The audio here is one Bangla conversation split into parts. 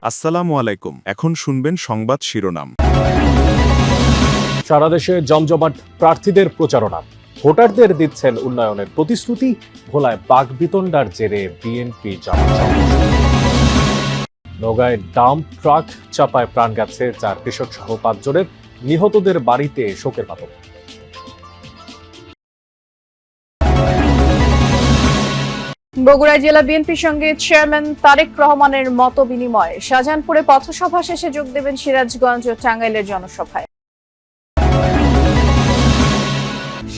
আসসালামু আলাইকুম। এখন শুনবেন সংবাদ শিরোনাম। সারা দেশে জমজমাট প্রার্থীদের প্রচারণা, ভোটারদের দিচ্ছেন উন্নয়নের প্রতিশ্রুতি, ভোলায় বাকবিতণ্ডার জেরে বিএনপি জামাত সংঘর্ষ। নওগাঁয় ডাম্প ট্রাক চাপায় প্রাণ গেছে 4 কৃষক সহ 5 জনের, নিহতদের বাড়িতে শোকের পাতক। বগুড়া জেলা বিএনপির সঙ্গে চেয়ারম্যান তারেক রহমানের মত বিনিময়, শাহজাহানপুরে পথসভা শেষে যোগ দেবেন সিরাজগঞ্জ ও টাঙ্গাইলের জনসভায়।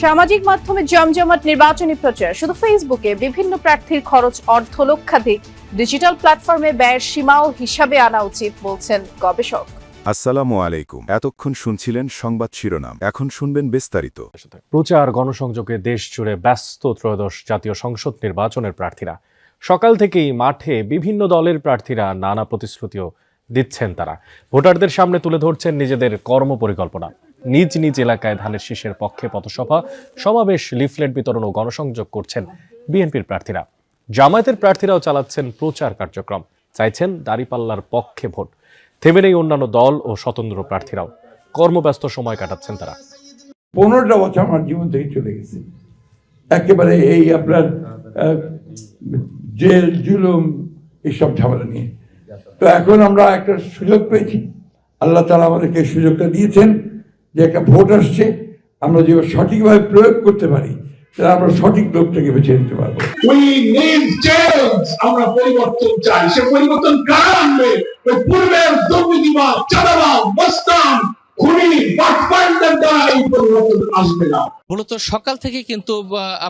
সামাজিক মাধ্যমে জমজমাট নির্বাচনী প্রচার, শুধু ফেসবুকে বিভিন্ন প্রার্থীর খরচ অর্ধলক্ষাধিক, ডিজিটাল প্ল্যাটফর্মে ব্যয়ের সীমাও হিসাবে আনা উচিত বলছেন গবেষক। আসসালামু আলাইকুম। এতক্ষণ শুনছিলেন সংবাদ শিরোনাম, এখন শুনবেন বিস্তারিত। প্রচার গণসংযোগে দেশ জুড়ে ব্যস্ত ত্রয়োদশ জাতীয় সংসদ নির্বাচনের প্রার্থীরা। সকাল থেকেই মাঠে বিভিন্ন দলের প্রার্থীরা নানা প্রতিশ্রুতিও দিচ্ছেন। তারা ভোটারদের সামনে তুলে ধরছেন নিজেদের কর্মপরিকল্পনা। নিজ নিজ এলাকায় ধানের শীষের পক্ষে পথসভা, সমাবেশ, লিফলেট বিতরণ ও গণসংযোগ করছেন বিএনপির প্রার্থীরা। জামায়াতের প্রার্থীরাও চালাচ্ছেন প্রচার কার্যক্রম, চাইছেন দাঁড়িপাল্লার পক্ষে ভোট। থেমে নেই অন্যান্য দল ও স্বতন্ত্র প্রার্থীরাও, কর্মব্যস্ত সময় কাটাচ্ছেন তারা। 15টা বছর আমার জীবন থেকে চলে গেছে, একেবারে এই আপনার জেল জুলুম এইসব ঝামেলা নিয়ে। তো এখন আমরা একটা সুযোগ পেয়েছি, আল্লাহ তাআলা আমাদেরকে এই সুযোগটা দিয়েছেন যে একটা ভোট আসছে, আমরা যে সঠিকভাবে প্রয়োগ করতে পারি তাহলে আমরা সঠিক লোকটাকে বেছে নিতে পারবো। আমরা পরিবর্তন চাই, সে পরিবর্তন কারা আনবে? ওই পূর্বের দুর্নীতিবাদ, চাঁদাবাজ, মস্তান, খুনি, বাটপারদের দ্বারা এই পরিবর্তন আসবে না। মূলত সকাল থেকে কিন্তু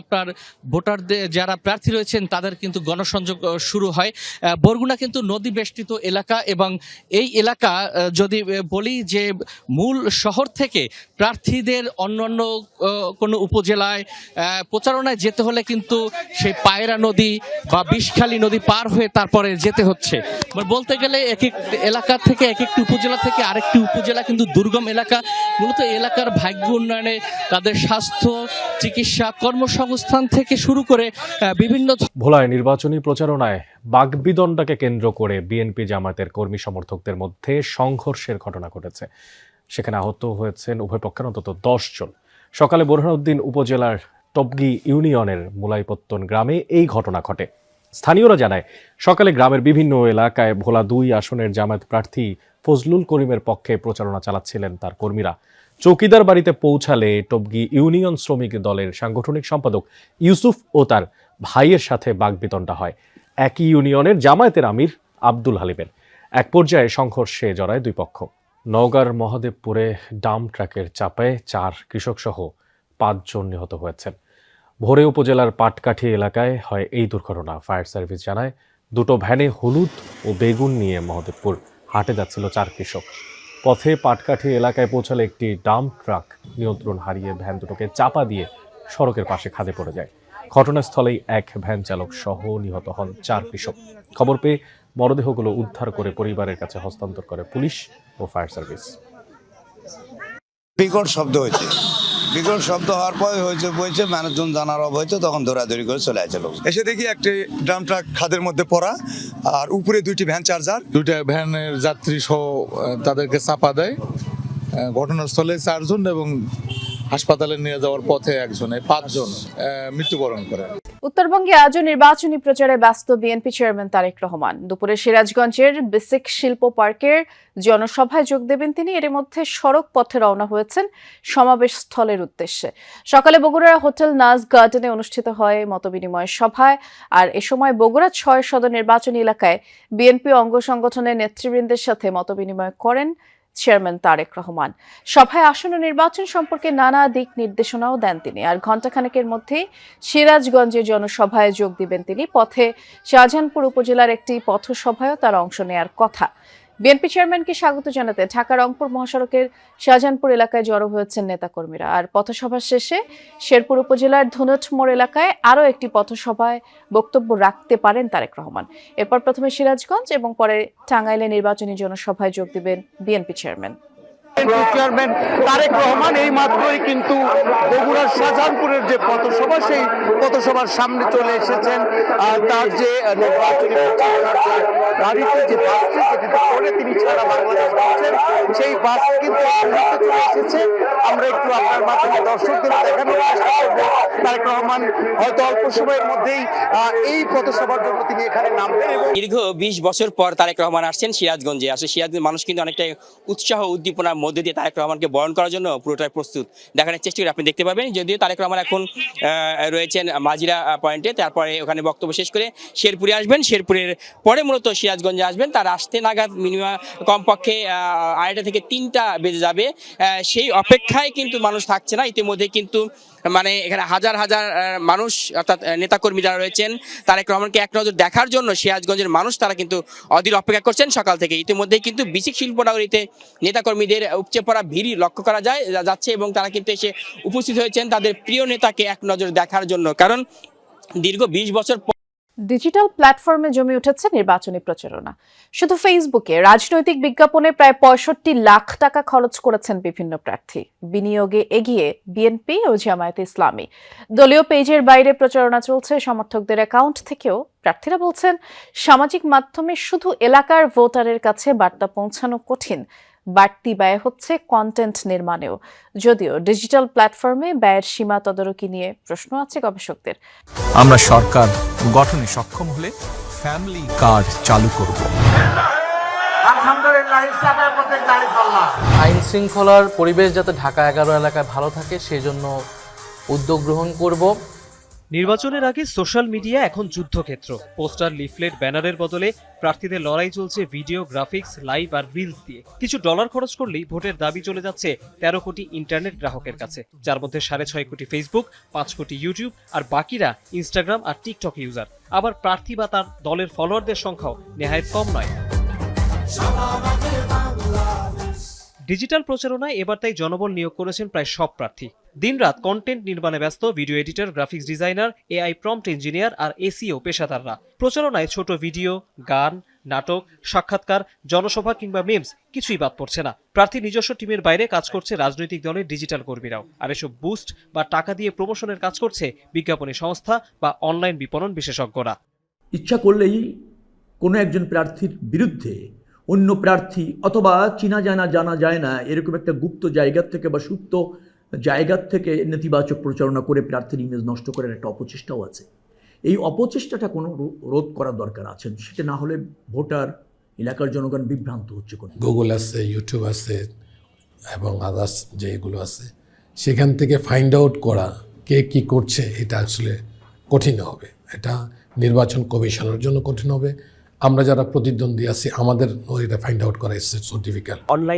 আপনার ভোটারদের যারা প্রার্থী রয়েছেন তাদের কিন্তু গণসংযোগ শুরু হয়। বরগুনা কিন্তু নদী বেষ্টিত এলাকা এবং এই এলাকা যদি বলি যে মূল শহর থেকে প্রার্থীদের অন্যান্য কোনো উপজেলায় প্রচারণায় যেতে হলে কিন্তু সেই পায়রা নদী বা বিষখালী নদী পার হয়ে তারপরে যেতে হচ্ছে। বলতে গেলে এক এক এলাকা থেকে এক একটি উপজেলা থেকে আরেকটি উপজেলা কিন্তু দুর্গম এলাকা। মূলত এলাকার ভাগ্য উন্নয়নে তাদের স্বাস্থ্য, চিকিৎসা, কর্মসংস্থান থেকে শুরু করে বিভিন্ন। ভোলায় নির্বাচনী প্রচারণায় বাকবিতণ্ডাকে কেন্দ্র করে বিএনপি জামায়াতের কর্মী সমর্থকদের মধ্যে সংঘর্ষের ঘটনা ঘটেছে। সেখানে আহত হয়েছেন উভয় পক্ষের অন্তত 10 জন। সকালে বোরহানউদ্দিন উপজেলার টবগি ইউনিয়নের মুলাইপত্তন গ্রামে এই ঘটনা ঘটে। স্থানীয়রা জানায়, সকালে গ্রামের বিভিন্ন এলাকায় ভোলা 2 আসনের জামায়াত প্রার্থী ফজলুল করিমের পক্ষে প্রচারণা চালাচ্ছিলেন তার কর্মীরা। চৌকিদার বাড়িতে পৌঁছালে টবগি ইউনিয়ন শ্রমিক দলের সাংগঠনিক সম্পাদক ইউসুফ ও তার ভাইয়ের সাথে বাকবিতণ্ডা হয় একই ইউনিয়নের জামায়াতের আমির আব্দুল হালিমের। এক পর্যায়ে সংঘর্ষে জড়ায় 2 পক্ষ। নওগাঁর মহাদেবপুরে ডাম্প ট্রাকের চাপায় 4 কৃষক সহ 5 জন নিহত হয়েছেন। ভোরে উপজেলার পাটকাঠি এলাকায় হয় এই দুর্ঘটনা। ফায়ার সার্ভিস জানায়, 2টো ভ্যানে হলুদ ও বেগুন নিয়ে মহাদেবপুর হাটে যাচ্ছিল 4 কৃষক। পথে পাটকাঠি এলাকায় পৌঁছালে একটি ডাম্প ট্রাক নিয়ন্ত্রণ হারিয়ে ভ্যান দুটোকে চাপা দিয়ে সড়কের পাশে খাদে পড়ে যায়। ঘটনাস্থলেই এক ভ্যান চালক সহ নিহত হন 4 কৃষক। খবর পেয়ে মরদেহগুলো উদ্ধার করে পরিবারের কাছে হস্তান্তর করে পুলিশ ও ফায়ার সার্ভিস। বিকট শব্দ হয়েছে, বিকট শব্দ হওয়ার পরে হয়েছে মানুষজন জানার অভাব হয়েছে, তখন দৌড়াদৌড়ি করে চলে আসছে লোক। এসে দেখি একটি ড্রাম ট্রাক খাদের মধ্যে পড়া, আর উপরে 2টি ভ্যান চার্জার, 2টা ভ্যানের যাত্রী সহ তাদেরকে চাপা দেয়। ঘটনাস্থলে 4 জন এবং হাসপাতালে নিয়ে যাওয়ার পথে 1 জন, 5 জন মৃত্যুবরণ করে। উত্তরবঙ্গে আজও নির্বাচনী প্রচারে ব্যস্ত বিএনপি চেয়ারম্যান তারেক রহমান। দুপুরে সিরাজগঞ্জের বেসিক শিল্প পার্কের জনসভায় যোগ দেবেন তিনি। এর মধ্যে সড়ক পথে রওনা হয়েছেন সমাবেশ স্থলের উদ্দেশ্যে। সকালে বগুড়ার হোটেল নাজ গার্ডেনে অনুষ্ঠিত হয় মতবিনিময় সভায়। আর এ সময় বগুড়া 6 সদর নির্বাচনী এলাকায় বিএনপি অঙ্গ সংগঠনের নেতৃবৃন্দের সাথে মতবিনিময় করেন চেয়ারম্যান তারেক রহমান। সভায় আসন্ন নির্বাচন সম্পর্কে নানা দিক নির্দেশনাও দেন তিনি। আর ঘণ্টাখানেকের মধ্যেই সিরাজগঞ্জের জনসভায় যোগ দিবেন তিনি। পথে শাহজাহানপুর উপজেলার একটি পথসভায়ও তার অংশ নেয়ার কথা। বিএনপি চেয়ারম্যানকে স্বাগত জানাতে ঢাকা রংপুর মহাসড়কের শাহজাহানপুর এলাকায় জড়ো হয়েছেন নেতাকর্মীরা। আর পথসভা শেষে শেরপুর উপজেলার ধুনট মোড় এলাকায় আরও একটি পথসভায় বক্তব্য রাখতে পারেন তারেক রহমান। এরপর প্রথমে সিরাজগঞ্জ এবং পরে টাঙ্গাইলে নির্বাচনী জনসভায় যোগ দিবেন BNP chairman. Chairman Tarique Rahman এই মাত্রই কিন্তু বগুড়ার শাহজাহানপুরের যে পথসভা সেই পথসভার সামনে চলে এসেছেন। তার যে নির্বাচনী প্রচারণার যে গাড়িতে যে বাসটি যেটিতে করে তিনি সারা বাংলাদেশ ঘুরছেন সেই বাস কিন্তু চলে এসেছে। আমরা একটু আপনার মাধ্যমে দর্শকদের দেখানোর চেষ্টা করবো তারেক রহমান হয়তো অল্প সময়ের মধ্যেই এই পথসভার জন্য তিনি এখানে নামবেন। এবং দীর্ঘ 20 বছর পর তারেক রহমান আসছেন সিরাজগঞ্জে। আসলে সিরাজগঞ্জের মানুষ কিন্তু অনেকটাই উৎসাহ উদ্দীপনার মধ্যে দিয়ে তারেক রহমানকে বরণ করার জন্য পুরোটাই প্রস্তুত দেখানোর চেষ্টা করে আপনি দেখতে পাবেন। যদিও তারেক রহমান এখন রয়েছেন মাজিরা পয়েন্টে, তারপরে ওখানে বক্তব্য শেষ করে শেরপুরে আসবেন। শেরপুরের পরে মূলত সিরাজগঞ্জে আসবেন। তার আসতে নাগাদ মিনিমাম কমপক্ষে 2:30 থেকে 3টা বেজে যাবে। সেই অপেক্ষায় কিন্তু মানুষ থাকছে না। ইতিমধ্যে কিন্তু মানে এখানে হাজার হাজার মানুষ অর্থাৎ নেতাকর্মী যারা রয়েছেন তারেক রহমানকে এক নজর দেখার জন্য সিরাজগঞ্জের মানুষ তারা কিন্তু অধীর অপেক্ষা করছেন সকাল থেকে। ইতিমধ্যে কিন্তু বিসিক শিল্পনগরীতে নেতাকর্মীদের উপচে পড়া ভিড় লক্ষ্য করা যাচ্ছে এবং তারা কিন্তু এসে উপস্থিত হয়েছেন তাদের প্রিয় নেতাকে এক নজর দেখার জন্য। কারণ দীর্ঘ 20 বছর ডিজিটাল প্ল্যাটফর্মে জমে উঠেছে নির্বাচনী প্রচারণা। শুধু ফেসবুকে রাজনৈতিক বিজ্ঞাপনে প্রায় 65 লাখ টাকা খরচ করেছেন বিভিন্ন প্রার্থী। বিনিয়োগে এগিয়ে বিএনপি ও জামায়াতে ইসলামী। দলীয় পেজের বাইরে প্রচারণা চলছে সমর্থকদের অ্যাকাউন্ট থেকেও। প্রার্থীরা বলছেন সামাজিক মাধ্যমে শুধু এলাকার ভোটারের কাছে বার্তা পৌঁছানো কঠিন, বাড়তি ব্যয় হচ্ছে কন্টেন্ট নির্মাণেও। যদিও ডিজিটাল প্ল্যাটফর্মে ব্যয়ের সীমা তদারকি নিয়ে প্রশ্ন আছে গবেষকদের। আমরা সরকার গঠনে সক্ষম হলে ফ্যামিলি কার্ড চালু করব। আইন শৃঙ্খলার পরিবেশ যাতে ঢাকা 11 এলাকায় ভালো থাকে সেজন্য উদ্যোগ গ্রহণ করব। নির্বাচনের আগে সোশ্যাল মিডিয়া এখন যুদ্ধক্ষেত্র। পোস্টার, লিফলেট, ব্যানারের বদলে প্রার্থীদের লড়াই চলছে ভিডিও, গ্রাফিক্স, লাইভ আর রিলস দিয়ে। কিছু ডলার খরচ করলেই ভোটের দাবি চলে যাচ্ছে 13 কোটি ইন্টারনেট গ্রাহকের কাছে, যার মধ্যে 6.5 কোটি ফেসবুক, 5 কোটি ইউটিউব আর বাকিরা ইনস্টাগ্রাম আর টিকটক ইউজার। আবার প্রার্থী বা তার দলের ফলোয়ারদের সংখ্যাও নেহায়েত কম নয়। ডিজিটাল প্রচারণায় এবার তাই জনবল নিয়োগ করেছেন প্রায় সব প্রার্থী। দিনরাত কন্টেন্ট নির্মাণে ব্যস্ত video editor, graphics designer, AI prompt engineer আর এসইও পেশাদাররা। প্রচারণায় ছোট ভিডিও, গান, নাটক, সাক্ষাৎকার, জনসভা কিংবা মিমস কিছুই বাদ পড়ছে না। প্রার্থী নিজস্ব টিমের বাইরে কাজ করছে রাজনৈতিক দলের ডিজিটাল কর্মীরাও। আর এসব বুস্ট বা টাকা দিয়ে প্রমোশনের কাজ করছে বিজ্ঞাপনী সংস্থা বা অনলাইন বিপণন বিশেষজ্ঞরা। ইচ্ছা করলেই কোনো একজন প্রার্থীর বিরুদ্ধে অন্য প্রার্থী অথবা চেনা যায় না, জানা যায় না এরকম একটা গুপ্ত জায়গার থেকে বা সুপ্ত জায়গার থেকে নেতিবাচক প্রচারণা করে প্রার্থীর ইমেজ নষ্ট করার একটা অপচেষ্টাও আছে। এই অপচেষ্টাটা কোনো রোধ করার দরকার আছে। সেটা না হলে ভোটার, এলাকার জনগণ বিভ্রান্ত হচ্ছে। গুগল আছে, ইউটিউব আছে এবং আদার্স যেগুলো আছে সেখান থেকে ফাইন্ড আউট করা কে কি করছে এটা আসলে কঠিন হবে। এটা নির্বাচন কমিশনের জন্য কঠিন হবে। আমরা যারা প্রতিদ্বন্দ্বী আছি আমাদের এটা ফাইন্ড আউট করা ইটস সো ডিফিকাল্ট। অনলাইন